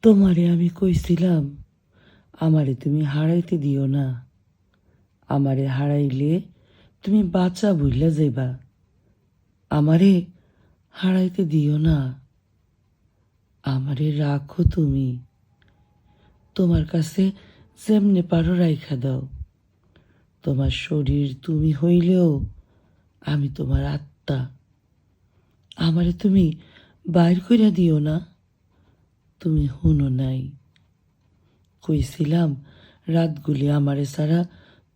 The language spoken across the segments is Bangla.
তোমারে আমি কইছিলাম আমারে তুমি হারাইতে দিও না। আমারে হারাইলে তুমি বাঁচা ভুইলা যাইবা। আমারে হারাইতে দিও না। আমারে রাখো তুমি। তোমার কাছে যেমনে পারো রাইখা দাও। তোমার শরীর তুমি হইলেও আমি তোমার আত্মা। আমারে তুমি বাইর কইরা দিও না। তুমি হুনো নাই। কইছিলাম রাতগুলি আমারে ছাড়া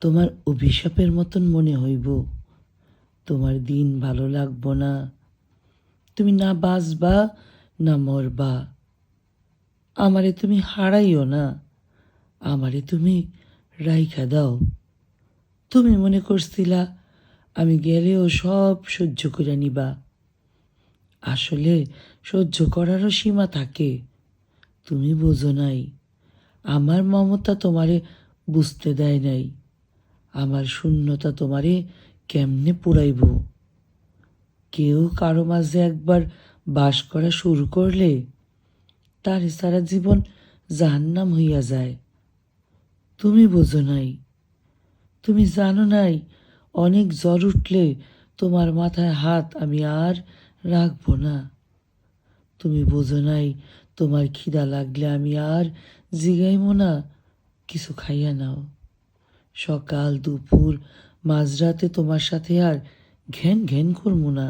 তোমার অভিশাপের মতন মনে হইব। তোমার দিন ভালো লাগবো না। তুমি না বাঁচবা না মরবা। আমারে তুমি হারাইও না। আমারে তুমি রাইখা দাও। তুমি মনে করছিলা আমি গেলেও সব সহ্য করে নিবা। আসলে সহ্য করারও সীমা থাকে। তুমি বোঝো নাই। আমার মমতা তোমারে বুঝতে দেয় নাই। আমার শূন্যতা তোমারে কেমনে পুরাইব। কেউ কারো মাঝে একবার বাস করা শুরু করলে তার সারা জীবন জাহান্নাম হইয়া যায়। তুমি বোঝো নাই। তুমি জানো নাই অনেক জ্বর উঠলে তোমার মাথায় হাত আমি আর রাখবো না। তুমি বোঝো নাই তোমার খিদা লাগলে আমি আর জিগাইমো না, কিছু খাইয়া নাও। সকাল দুপুর মাঝরাতে তোমার সাথে আর ঘ্যান ঘ্যান করবো না।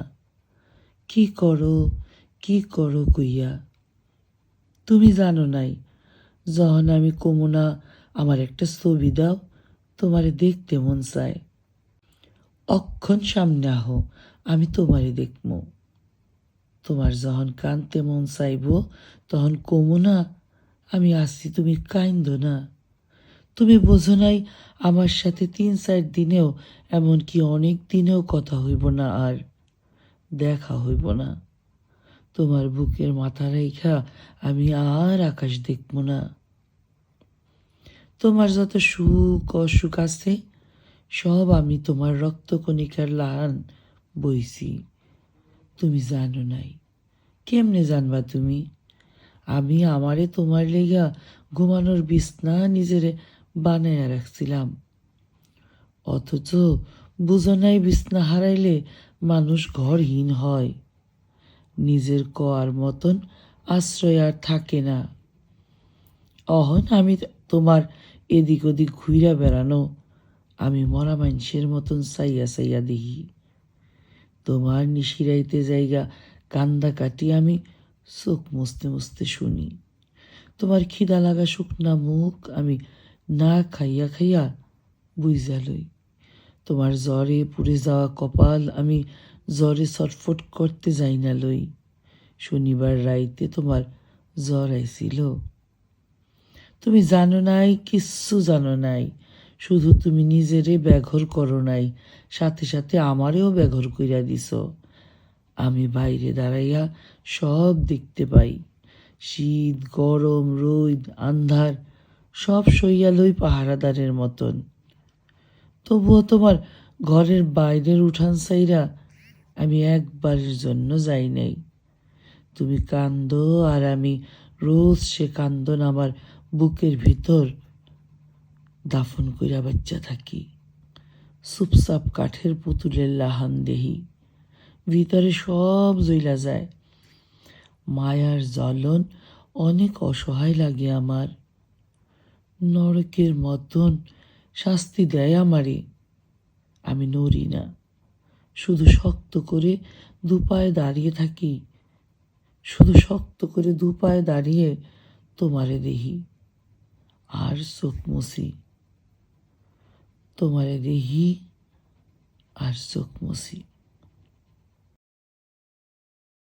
কি করো কি করো কইয়া। তুমি জানো নাই যখন আমি কমু না আমার একটা ছবি দাও, তোমারে দেখতে মন চায়। অক্ষণ সামনে আহো, আমি তোমারে দেখমু। তোমার যখন কানতে মন চাইব তখন কমু না আমি আসি, তুমি কাইন্দ না। তুমি বোঝো নাই আমার সাথে 3-4 দিনেও এমনকি অনেক দিনেও কথা হইব না, আর দেখা হইব না। তোমার বুকের মাথা রেখা আমি আর আকাশ দেখব না। তোমার যত সুখ অসুখ আছে সব আমি তোমার রক্তকণিকার লাহান বইছি। তুমি জানো নাই। কেমনে জানবা তুমি? আমি আমারে তোমার লেগা ঘুমানোর বিছনা নিজেরে বানাইয়া রাখছিলাম। অথচ বুঝো নাই বিছনা হারাইলে মানুষ ঘরহীন হয়। নিজের কোয়ার মতন আশ্রয় আর থাকে না। অহন আমি তোমার এদিক ওদিক ঘুইরা বেড়ানো আমি মরা মানুষের মতন চাইয়া চাইয়া দেখি। তোমার নিশিরাইতে জায়গা কান্দা কাটি আমি চোখ মুছতে মুছতে শুনি। তোমার খিদা লাগা শুকনা মুখ আমি না খাইয়া খাইয়া বুঝা লই। তোমার জ্বরে পুড়ে যাওয়া কপাল আমি জ্বরে ছটফট করতে যাই না লই। শনিবার রাইতে তোমার জ্বর আইছিল। তুমি জানো নাই, কিচ্ছু জানো নাই। শুধু তুমি নিজেরে ব্যঘর করো নাই, সাথে সাথে আমারেও ব্যঘর কইরা দিছ। আমি বাইরে দাঁড়াইয়া সব দেখতে পাই। শীত গরম রোদ আন্ধার সব সইয়া লই পাহারাদারের মতন। তবুও তোমার ঘরের বাইরের উঠান সাইরা আমি একবারের জন্য যাই নাই। তুমি কান্দো আর আমি রোজ সে কান্দন আমার বুকের ভিতর দাফন কইরা বাচ্চা থাকি। চুপচাপ কাঠের পুতুলের লাহান দেহি, ভিতরে সব জইলা যায়। মায়ার জ্বলন অনেক অসহায় লাগে আমার। নরকের মতন শাস্তি দেয় আমারে। আমি নড়ি না, শুধু শক্ত করে দুপায়ে দাঁড়িয়ে থাকি। শুধু শক্ত করে দুপায়ে দাঁড়িয়ে তোমারে দেহি আর চোখ মুছি। তোমারে দেহি আর চোখ মুছি।